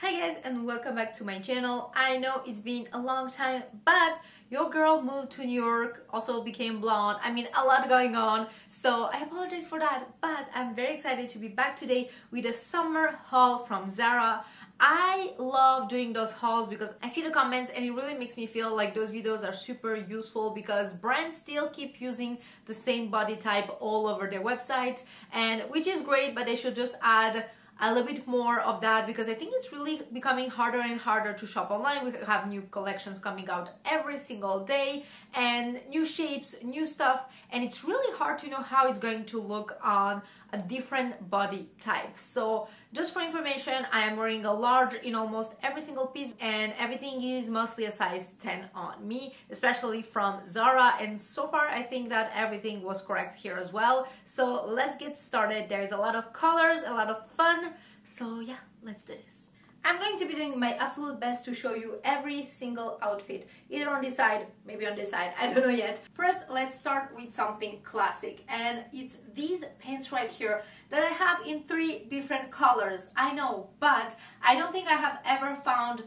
Hi guys, and welcome back to my channel. I know it's been a long time, but your girl moved to New York, also became blonde. I mean, a lot going on, so I apologize for that, but I'm very excited to be back today with a summer haul from Zara. I love doing those hauls because I see the comments and it really makes me feel like those videos are super useful because brands still keep using the same body type all over their website, and which is great, but they should just add a little bit more of that because I think it's really becoming harder and harder to shop online. We have new collections coming out every single day and new shapes, new stuff, and it's really hard to know how it's going to look on a different body type. So just for information, I am wearing a large in almost every single piece and everything is mostly a size 10 on me, especially from Zara, and so far I think that everything was correct here as well. So let's get started. There's a lot of colors, a lot of fun, so yeah, let's do this. I'm going to be doing my absolute best to show you every single outfit, either on this side, maybe on this side, I don't know yet. First, let's start with something classic, and it's these pants right here that I have in 3 different colors. I know, but I don't think I have ever found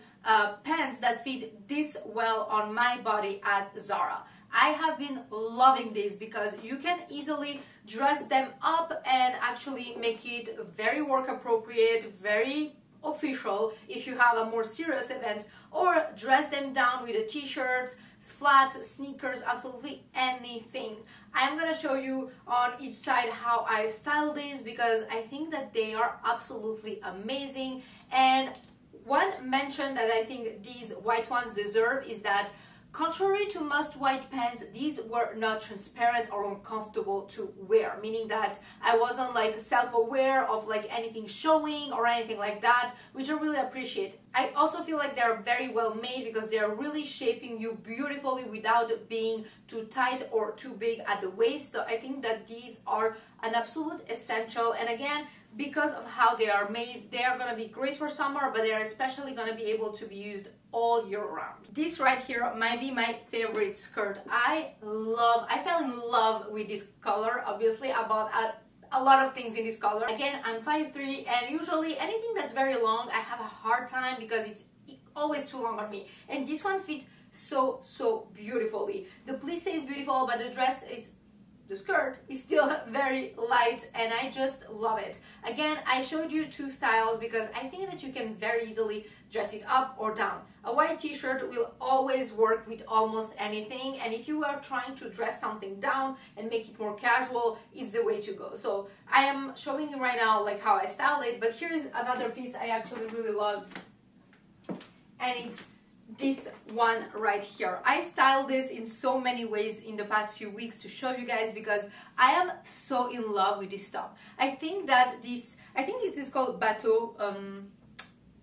pants that fit this well on my body at Zara. I have been loving these because you can easily dress them up and actually make it very work appropriate, very official if you have a more serious event, or dress them down with the t-shirts, flats, sneakers, absolutely anything. I'm gonna show you on each side how I style these because I think that they are absolutely amazing. And one mention that I think these white ones deserve is that contrary to most white pants, these were not transparent or uncomfortable to wear, meaning that I wasn't like self-aware of like anything showing or anything like that, which I really appreciate. I also feel like they're very well made because they're really shaping you beautifully without being too tight or too big at the waist. So I think that these are an absolute essential, and again, because of how they are made, they are going to be great for summer, but they are especially going to be able to be used all year round. This right here might be my favorite skirt. I fell in love with this color. Obviously, I bought a lot of things in this color. Again, I'm 5'3", and usually anything that's very long, I have a hard time because it's always too long on me. And this one fits so beautifully. The plissé is beautiful, but the skirt is still very light, and I just love it. Again, I showed you 2 styles because I think that you can very easily dress it up or down. A white t-shirt will always work with almost anything, and if you are trying to dress something down and make it more casual, it's the way to go. So I am showing you right now like how I style it, but here is another piece I actually really loved, and it's this one right here. I styled this in so many ways in the past few weeks to show you guys because I am so in love with this top. I think that this is called bateau,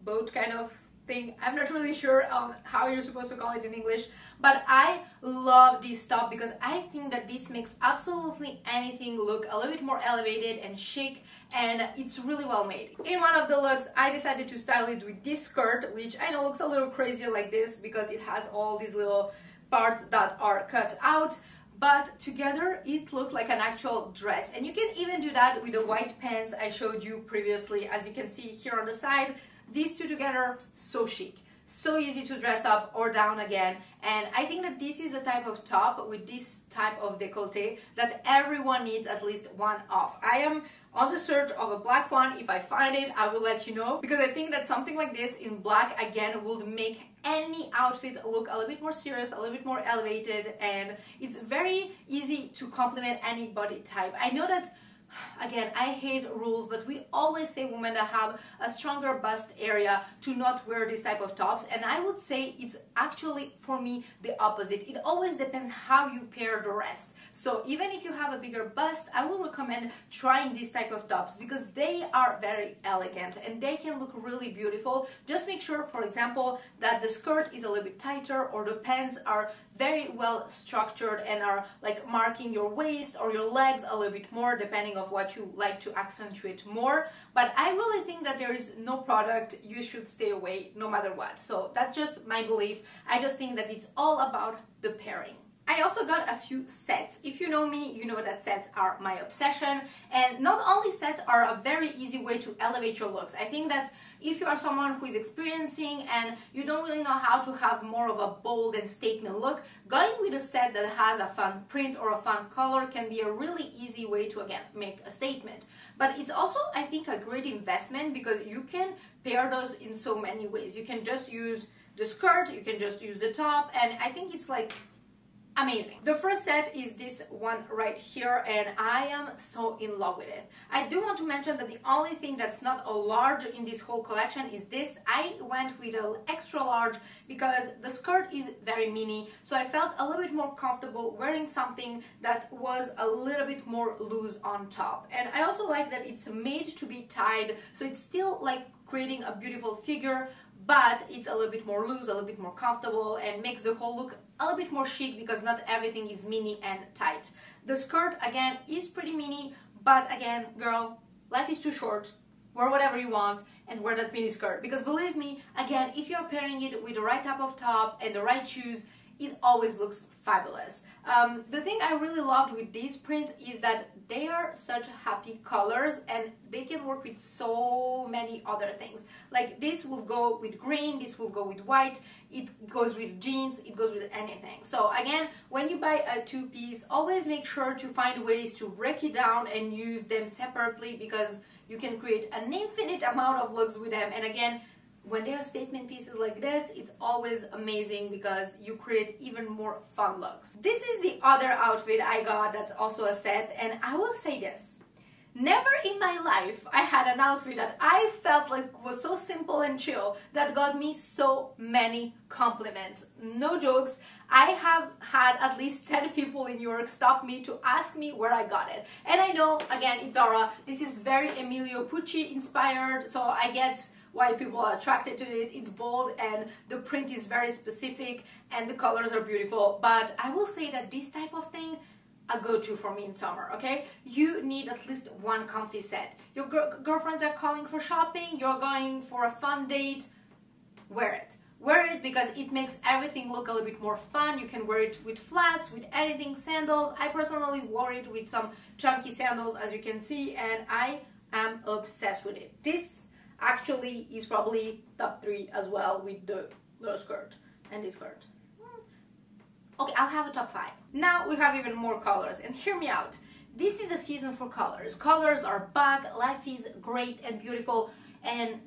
boat kind of thing. I'm not really sure how you're supposed to call it in English, but I love this top because I think that this makes absolutely anything look a little bit more elevated and chic, and it's really well made. In one of the looks, I decided to style it with this skirt, which I know looks a little crazier like this because it has all these little parts that are cut out, but together it looked like an actual dress. And you can even do that with the white pants I showed you previously. As you can see here on the side, these 2 together, so chic, so easy to dress up or down again. And I think that this is a type of top with this type of décolleté that everyone needs at least one of. I am on the search of a black one. If I find it, I will let you know, because I think that something like this in black again will make any outfit look a little bit more serious, a little bit more elevated, and it's very easy to complement any body type. I know that, again, I hate rules, but we always say women that have a stronger bust area to not wear this type of tops, and I would say it's actually, for me, the opposite. It always depends how you pair the rest. So even if you have a bigger bust, I would recommend trying this type of tops because they are very elegant and they can look really beautiful. Just make sure, for example, that the skirt is a little bit tighter or the pants are very well structured and are like marking your waist or your legs a little bit more, depending on what you like to accentuate more. But I really think that there is no product you should stay away no matter what. So that's just my belief. I just think that it's all about the pairing. I also got a few sets. If you know me, you know that sets are my obsession. And not only sets are a very easy way to elevate your looks. I think that if you are someone who is experiencing and you don't really know how to have more of a bold and statement look, going with a set that has a fun print or a fun color can be a really easy way to, again, make a statement. But it's also, I think, a great investment because you can pair those in so many ways. You can just use the skirt, you can just use the top, and I think it's like amazing. The first set is this one right here, and I am so in love with it. I do want to mention that the only thing that's not a large in this whole collection is this. I went with an extra large because the skirt is very mini, so I felt a little bit more comfortable wearing something that was a little bit more loose on top. And I also like that it's made to be tied, so it's still like creating a beautiful figure, but it's a little bit more loose, a little bit more comfortable, and makes the whole look a little bit more chic because not everything is mini and tight. The skirt, again, is pretty mini, but again, girl, life is too short. Wear whatever you want and wear that mini skirt. Because believe me, again, if you're pairing it with the right type of top and the right shoes, it always looks fabulous. The thing I really loved with these prints is that they are such happy colors and they can work with so many other things. Like this will go with green, this will go with white, it goes with jeans, it goes with anything. So again, when you buy a two-piece, always make sure to find ways to break it down and use them separately because you can create an infinite amount of looks with them. And again, when there are statement pieces like this, it's always amazing because you create even more fun looks. This is the other outfit I got that's also a set, and I will say this. Never in my life I had an outfit that I felt like was so simple and chill that got me so many compliments. No jokes. I have had at least 10 people in New York stop me to ask me where I got it. And I know, again, it's Zara. This is very Emilio Pucci inspired, so I get why people are attracted to it. It's bold and the print is very specific and the colors are beautiful. But I will say that this type of thing, a go-to for me in summer, okay? You need at least one comfy set. Your girlfriends are calling for shopping, you're going for a fun date, wear it. Wear it because it makes everything look a little bit more fun. You can wear it with flats, with anything, sandals. I personally wore it with some chunky sandals, as you can see, and I am obsessed with it. This actually is probably top 3 as well with the skirt and this skirt. Okay, I'll have a top 5. Now we have even more colors, and hear me out. This is a season for colors. Colors are back, life is great and beautiful, and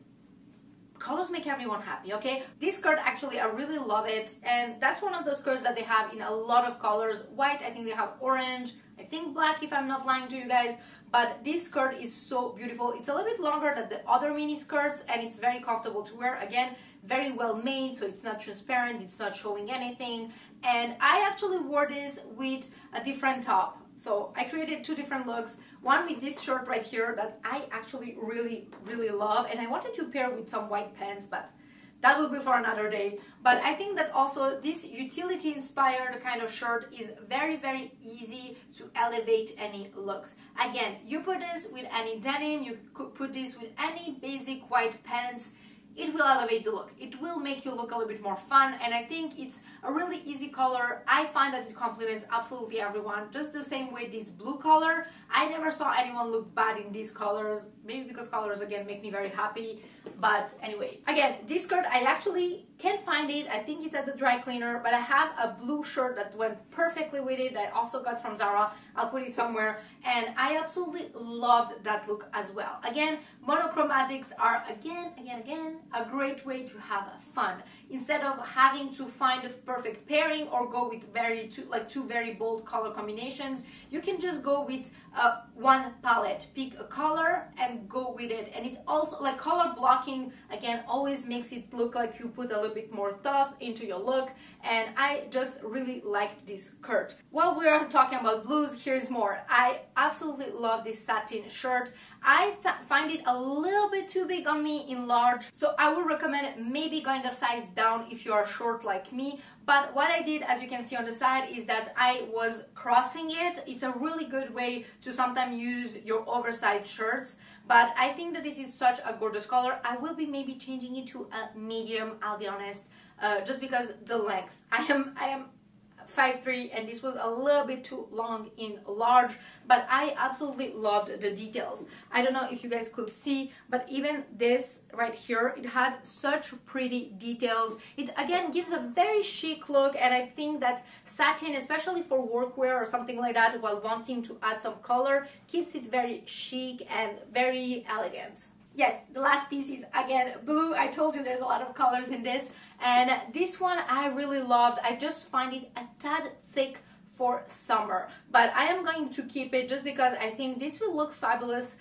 colors make everyone happy, okay? This skirt, actually, I really love it, and that's one of those skirts that they have in a lot of colors. White, I think they have orange, I think black, if I'm not lying to you guys, but this skirt is so beautiful. It's a little bit longer than the other mini skirts, and it's very comfortable to wear. Again, very well made, so it's not transparent, it's not showing anything, and I actually wore this with a different top. So I created 2 different looks, one with this shirt right here that I actually really love, and I wanted to pair with some white pants, but that will be for another day. But I think that also this utility inspired kind of shirt is very easy to elevate any looks. Again, you put this with any denim, you could put this with any basic white pants, it will elevate the look. It will make you look a little bit more fun, and I think it's a really easy color. I find that it complements absolutely everyone, just the same way this blue color. I never saw anyone look bad in these colors, maybe because colors, again, make me very happy. But anyway, again, this skirt, I actually can't find it. I think it's at the dry cleaner, but I have a blue shirt that went perfectly with it that I also got from Zara. I'll put it somewhere, and I absolutely loved that look as well. Again, monochromatics are again a great way to have fun. Instead of having to find a perfect pairing or go with two very bold color combinations, you can just go with one palette. Pick a color and go with it. And it also, like, color blocking, again, always makes it look like you put a little bit more thought into your look, and I just really like this skirt. While we are talking about blues, here's more. I absolutely love this satin shirt. I find it a little bit too big on me in large, so I would recommend maybe going a size down if you are short like me. But what I did, as you can see on the side, is that I was crossing it. It's a really good way to sometimes use your oversized shirts, but I think that this is such a gorgeous color. I will be maybe changing it to a medium, I'll be honest, just because the length. I am 5'3", and this was a little bit too long in large, but I absolutely loved the details. I don't know if you guys could see, but even this right here, it had such pretty details. It again gives a very chic look, and I think that satin, especially for workwear or something like that, while wanting to add some color, keeps it very chic and very elegant. Yes, the last piece is again blue. I told you there's a lot of colors in this, and this one I really loved. I just find it a tad thick for summer, but I am going to keep it just because I think this will look fabulous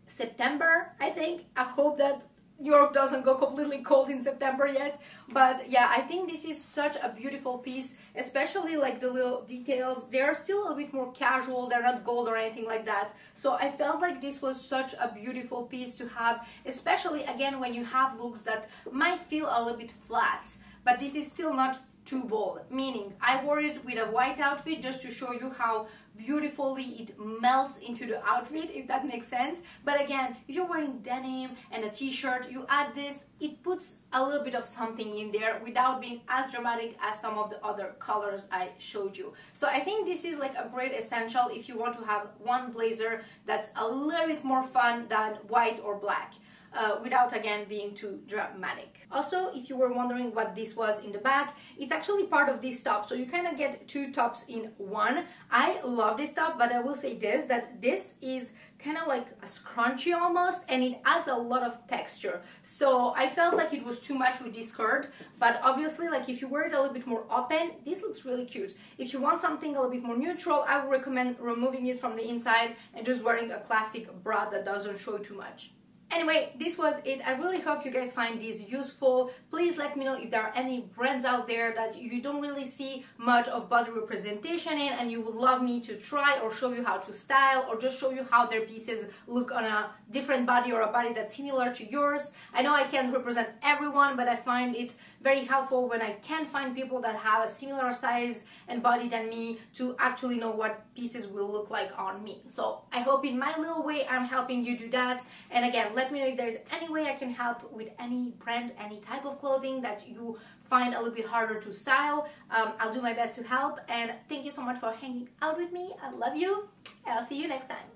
September. I hope that New York doesn't go completely cold in September yet, but yeah, I think this is such a beautiful piece, especially like the little details. They are still a little bit more casual, they're not gold or anything like that, so I felt like this was such a beautiful piece to have, especially again when you have looks that might feel a little bit flat, but this is still not too bold, meaning I wore it with a white outfit just to show you how beautifully it melts into the outfit, if that makes sense. But again, if you're wearing denim and a t-shirt, you add this, it puts a little bit of something in there without being as dramatic as some of the other colors I showed you. So I think this is like a great essential if you want to have one blazer that's a little bit more fun than white or black. Without again being too dramatic. Also, if you were wondering what this was in the back, it's actually part of this top, so you kind of get two tops in one. I love this top, but I will say this, that this is kind of like a scrunchie almost, and it adds a lot of texture, so I felt like it was too much with this skirt. But obviously, like if you wear it a little bit more open, this looks really cute. If you want something a little bit more neutral, I would recommend removing it from the inside and just wearing a classic bra that doesn't show too much. Anyway, this was it. I really hope you guys find this useful. Please let me know if there are any brands out there that you don't really see much of body representation in and you would love me to try or show you how to style or just show you how their pieces look on a different body or a body that's similar to yours. I know I can't represent everyone, but I find it very helpful when I can find people that have a similar size and body than me to actually know what pieces will look like on me. So I hope in my little way I'm helping you do that. And again, let me know if there's any way I can help with any brand, any type of clothing that you find a little bit harder to style. I'll do my best to help, and thank you so much for hanging out with me. I love you. I'll see you next time.